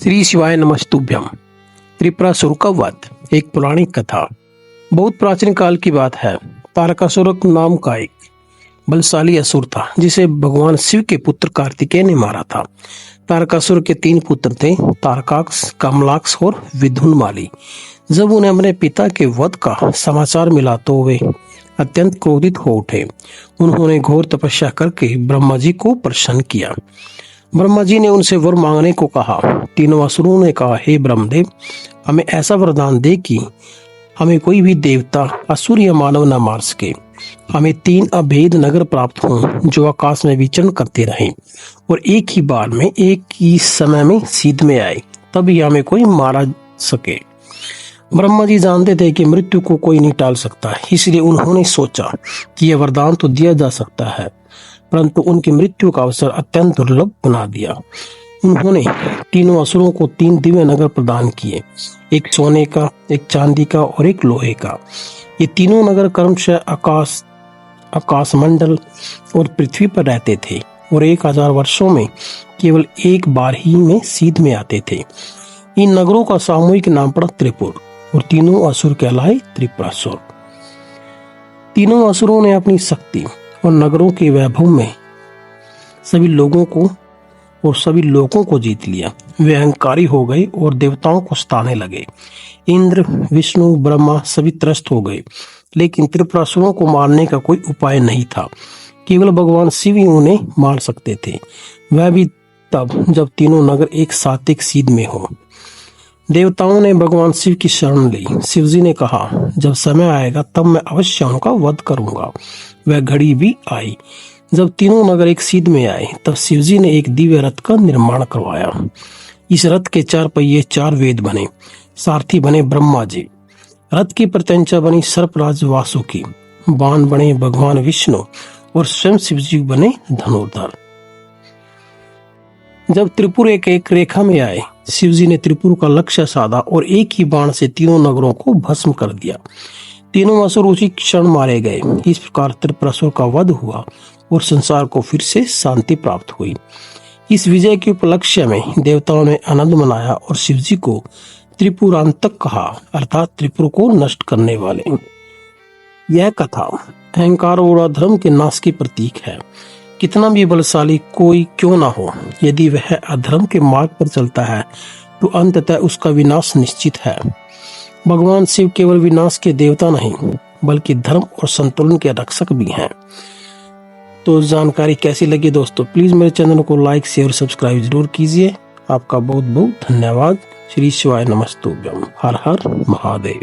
श्री शिवाय नमस्तुभ्यम। त्रिपुरासुर का वध एक पौराणिक कथा। बहुत प्राचीन काल की बात है। तारकासुर नाम का एक बलशाली असुर था जिसे भगवान शिव के पुत्र कार्तिकेय ने मारा था। तारकासुर के 3 पुत्र थे, तारकाक्ष, कमलाक्ष और विधुनमाली। जब उन्हें अपने पिता के वध का समाचार मिला तो वे अत्यंत क्रोधित हो उठे। उन्होंने घोर तपस्या करके ब्रह्मा जी को प्रसन्न किया। ब्रह्मा जी ने उनसे वर मांगने को कहा। तीनों असुरों ने कहा, हे ब्रह्मदेव, हमें ऐसा वरदान दे कि हमें कोई भी देवता, असुर या मानव न मार सके। हमें 3 अभेद नगर प्राप्त हों जो आकाश में विचरण करते रहें और एक ही बार में, एक ही समय में सीध में आए, तभी हमें कोई मारा सके। ब्रह्मा जी जानते थे कि मृत्यु को कोई नहीं टाल सकता, इसलिए उन्होंने सोचा कि यह वरदान तो दिया जा सकता है, परंतु उनकी मृत्यु का अवसर अत्यंत दुर्लभ बना दिया। उन्होंने तीनों असुरों को 3 दिव्य नगर प्रदान किए, एक सोने का, एक चांदी का और एक लोहे का। ये तीनों नगर क्रमशः आकाशमंडल और पृथ्वी पर रहते थे और 1000 वर्षों में केवल एक बार ही में सीध में आते थे। इन नगरों का सामूहिक नाम पड़ा त्रिपुर और तीनों असुर कहलाए त्रिपुरासुर। तीनों असुरों ने अपनी शक्ति और नगरों के वैभव में सभी लोगों को जीत लिया। वे अहंकारी हो गए और देवताओं को सताने लगे। इंद्र, विष्णु, ब्रह्मा सभी त्रस्त हो गए, लेकिन त्रिपुरासुरों को मारने का कोई उपाय नहीं था। केवल भगवान शिव ही उन्हें मार सकते थे, वह भी तब जब तीनों नगर एक साथ एक सीध में हो। देवताओं ने भगवान शिव की शरण ली। शिवजी ने कहा, जब समय आएगा तब मैं अवश्य उनका वध करूंगा। वह घड़ी भी आई। जब तीनों नगर एक सीध में आए तब शिवजी ने एक दिव्य रथ का निर्माण करवाया। इस रथ के 4 पहिए 4 वेद बने। सारथी बने ब्रह्मा जी। रथ की प्रत्यंचा बनी सर्पराज वासुकी। बाण बने भगवान विष्णु और स्वयं शिवजी बने धनुर्धर। जब त्रिपुर एक रेखा में आए, शिवजी ने त्रिपुर का लक्ष्य साधा और एक ही बाण से तीनों नगरों को भस्म कर दिया। तीनों असुर उसी क्षण मारे गए। इस प्रकार त्रिपुरासुर का वध हुआ और संसार को फिर से शांति प्राप्त हुई। इस विजय के उपलक्ष्य में देवताओं ने आनंद मनाया और शिवजी को त्रिपुरांतक कहा, अर्थात त्रिपुर को नष्ट करने वाले। यह कथा अहंकार और अधर्म के नाश की प्रतीक है। कितना भी बलशाली कोई क्यों ना हो, यदि वह अधर्म के मार्ग पर चलता है तो अंततः उसका विनाश निश्चित है। भगवान शिव केवल विनाश के देवता नहीं, बल्कि धर्म और संतुलन के रक्षक भी हैं। तो जानकारी कैसी लगी दोस्तों, प्लीज मेरे चैनल को लाइक, शेयर, सब्सक्राइब जरूर कीजिए। आपका बहुत बहुत धन्यवाद। श्री शिवाय नमस्तुभ्यम। हर हर महादेव।